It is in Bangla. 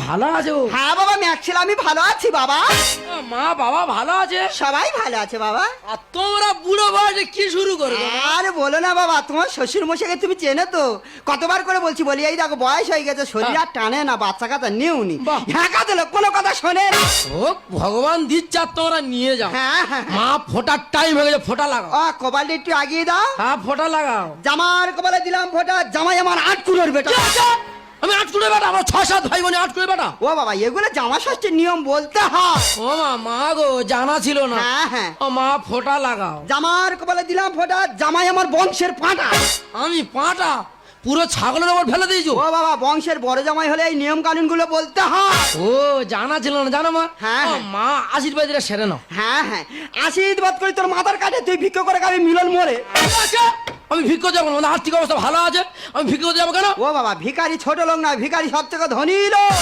ভালো আছো? হ্যাঁ বাবা ম্যাক্সিল আমি ভালো আছি বাবা। মা বাবা ভালো আছে? সবাই ভালো আছে বাবা। আর তোমরা বুড়ো বয়সে কি শুরু করবে? আরে বলো না বাবা, তোমার শ্বশুর মশাইকে তুমি চেনো তো? কতবার করে বলছি, বলি এই দেখো বয়স হয়ে গেছে, শরীর আর টানে না, বাচ্চা কাচ্চা নেওনি। বাহ। হ্যাঁ কাঁদে লোক কোনো কথা শোনে না। ও ভগবান দিচ্ছে আর তোমরা নিয়ে যাও। হ্যাঁ হ্যাঁ মা ফোটার টাইম হয়ে গেছে, ফোটা লাগাও। ও কপালটা একটু আগিয়ে দাও। হ্যাঁ ফোটা লাগাও। জামার কপালে দিলাম ফোঁটা, জামাই আমার 8 কুলোর বেটা। আমি 8 কুড়ে বেটা, আমার 6-7 ভাই বোনে 8 কুড়ে বেটা। ও বাবা এগুলো জামা ষষ্ঠীর নিয়ম বলতে হয়। ও মা গো জানা ছিল না। হ্যাঁ হ্যাঁ ও মা ফোটা লাগাও। জামার কপালে দিলাম ফোঁটা, জামাই আমার বংশের পাঁটা। আমি পাটা পুরো ছাগলের ওপর ফেলে দিয়েছো? ও বাবা বংশের বড় জামাই হলে এই নিয়ম কানুন গুলো বলতে হয়। ও জানা ছিল না, জানো মা? হ্যাঁ, ও হ্যাঁ। মা আশীর্বাদ দিলে সেরে নাও। হ্যাঁ হ্যাঁ আশীর্বাদ করি তোর মাথার কাছে, তুই ভিক্ষ করে খাবি মিলন মোড়ে। আমি ভিক্ষ যাবো না, আমাদের আর্থিক অবস্থা ভালো আছে, আমি ভিক্ষ যাবো কেন? ও বাবা ভিখারি ছোট লোক না, ভিখারি সব থেকে ধনী লোক।